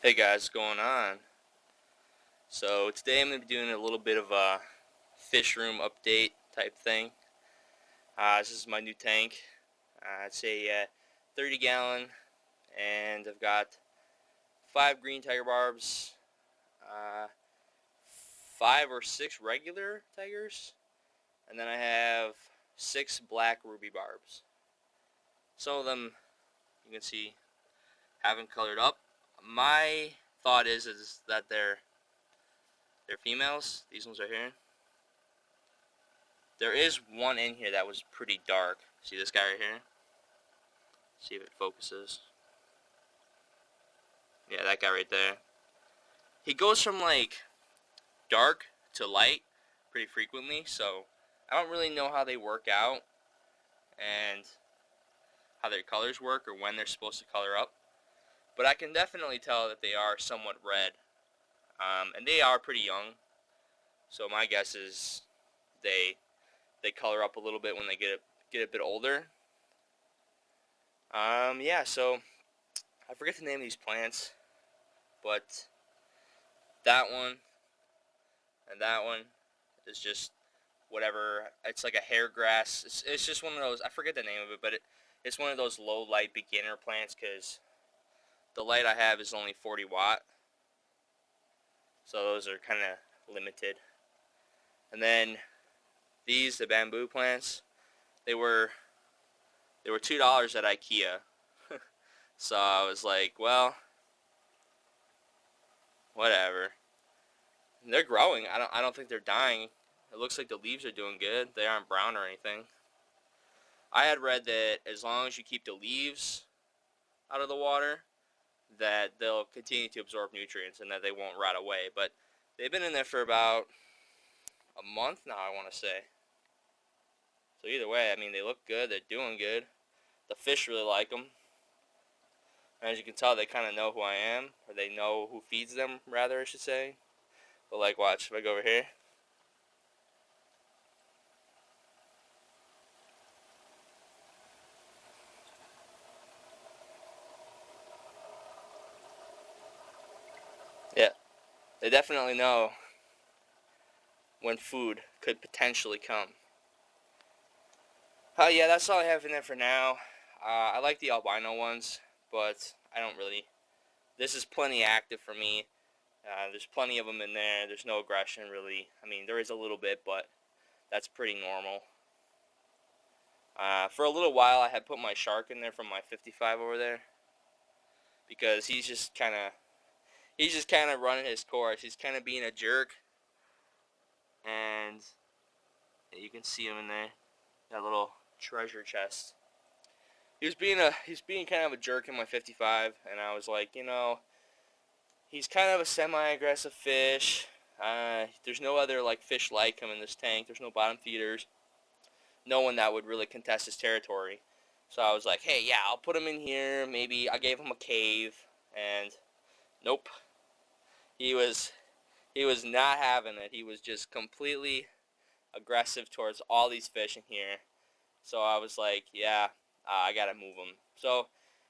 Hey guys, what's going on? So today I'm going to be doing a little bit of a fish room update type thing. This is my new tank. It's a 30 gallon, and I've got 5 green tiger barbs, 5 or 6 regular tigers, and then I have 6 black ruby barbs. Some of them you can see haven't colored up. My thought is that they're females. These ones right here. There is one in here that was pretty dark. See this guy right here? See if it focuses. Yeah, that guy right there. He goes from like dark to light pretty frequently, so I don't really know how they work out and how their colors work or when they're supposed to color up. But I can definitely tell that they are somewhat red. And they are pretty young. So my guess is they color up a little bit when they get a bit older. Yeah, so I forget the name of these plants, but that one and that one is just whatever. It's like a hair grass. It's just one of those. I forget the name of it, but it's one of those low light beginner plants because the light I have is only 40 watt, so those are kind of limited. And then these, the bamboo plants, they were $2 at IKEA. So I was like, well, whatever. And they're growing. I don't think they're dying. It looks like the leaves are doing good. They aren't brown or anything. I had read that as long as you keep the leaves out of the water, that they'll continue to absorb nutrients and that they won't rot away. But they've been in there for about a month now, I want to say. So either way, I mean, they look good. They're doing good. The fish really like them. And as you can tell, they kind of know who I am, or they know who feeds them, rather, I should say. But like, watch, if I go over here. Yeah, they definitely know when food could potentially come. Yeah, that's all I have in there for now. I like the albino ones, but I don't really. This is plenty active for me. There's plenty of them in there. There's no aggression, really. I mean, there is a little bit, but that's pretty normal. For a little while, I had put my shark in there from my 55 over there because he's just kind of running his course. He's kind of being a jerk, and you can see him in there, that little treasure chest. He's being kind of a jerk in my 55, and I was like, he's kind of a semi-aggressive fish. There's no other like fish like him in this tank. There's no bottom feeders. No one that would really contest his territory. So I was like, hey, yeah, I'll put him in here. Maybe I gave him a cave, and nope. He was not having it. He was just completely aggressive towards all these fish in here. So I was like, yeah, I gotta move him. So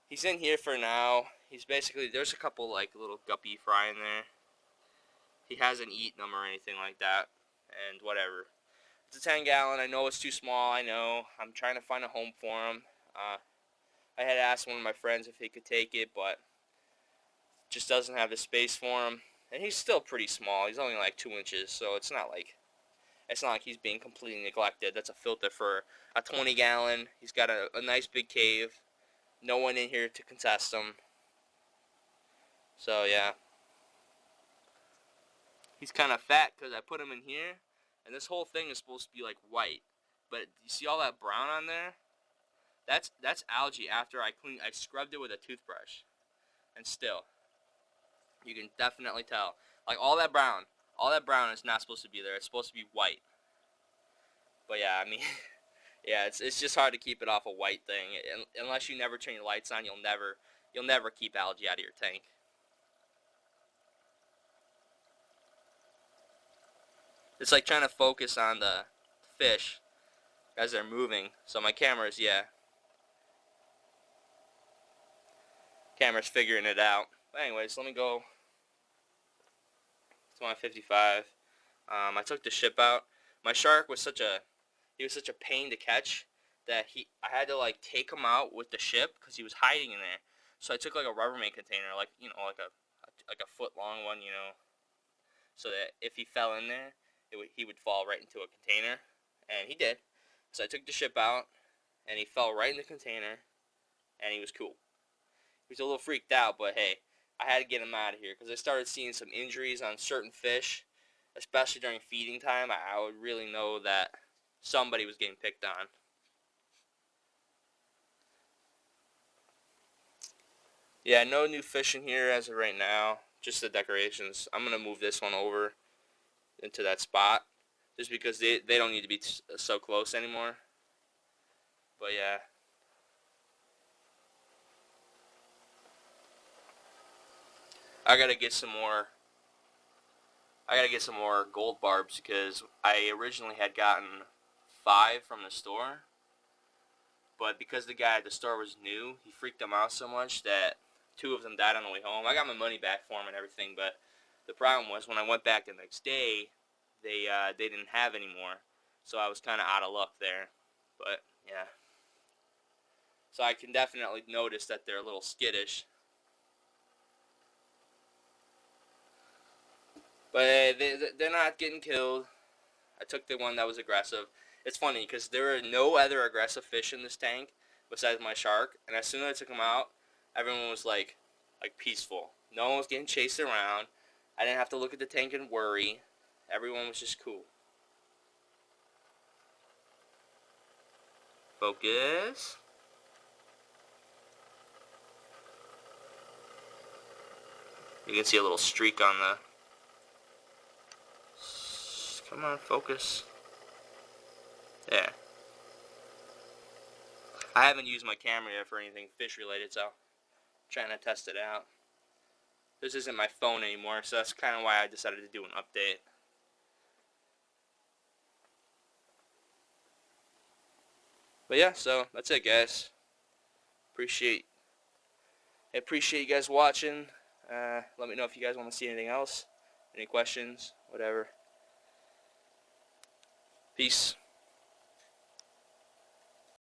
he's in here for now. He's basically, there's a couple like little guppy fry in there. He hasn't eaten them or anything like that, and whatever. It's a 10 gallon. I know it's too small. I know. I'm trying to find a home for him. I had asked one of my friends if he could take it, but just doesn't have the space for him. And he's still pretty small. He's only like 2 inches, so it's not like he's being completely neglected. That's a filter for a 20 gallon. He's got a nice big cave. No one in here to contest him. So yeah. He's kind of fat because I put him in here. And this whole thing is supposed to be like white. But you see all that brown on there? That's algae after I scrubbed it with a toothbrush. And still, you can definitely tell. Like all that brown is not supposed to be there. It's supposed to be white. But yeah, I mean, yeah, it's just hard to keep it off a white thing. Unless you never turn your lights on, you'll never keep algae out of your tank. It's like trying to focus on the fish as they're moving. So my camera's figuring it out. But anyways, let me go to my 55. I took the ship out. My shark was such a pain to catch that I had to like take him out with the ship because he was hiding in there. So I took like a Rubbermaid container, like like a foot long one, so that if he fell in there, he would fall right into a container, and he did. So I took the ship out, and he fell right in the container, and he was cool. He was a little freaked out, but hey, I had to get him out of here because I started seeing some injuries on certain fish, especially during feeding time. I would really know that somebody was getting picked on. Yeah, no new fish in here as of right now. Just the decorations. I'm going to move this one over into that spot just because they don't need to be so close anymore. But yeah. I got to get some more gold barbs because I originally had gotten 5 from the store. But because the guy at the store was new, he freaked them out so much that 2 of them died on the way home. I got my money back for them and everything, but the problem was when I went back the next day, they didn't have any more. So I was kind of out of luck there. But yeah. So I can definitely notice that they're a little skittish. But they're not getting killed. I took the one that was aggressive. It's funny because there were no other aggressive fish in this tank besides my shark. And as soon as I took them out, everyone was like peaceful. No one was getting chased around. I didn't have to look at the tank and worry. Everyone was just cool. Focus. You can see a little streak on the... Come on, focus. There. I haven't used my camera yet for anything fish related, so I'm trying to test it out. This isn't my phone anymore, so that's kind of why I decided to do an update. But yeah, so that's it, guys. Appreciate you guys watching. Let me know if you guys want to see anything else, any questions, whatever. Peace.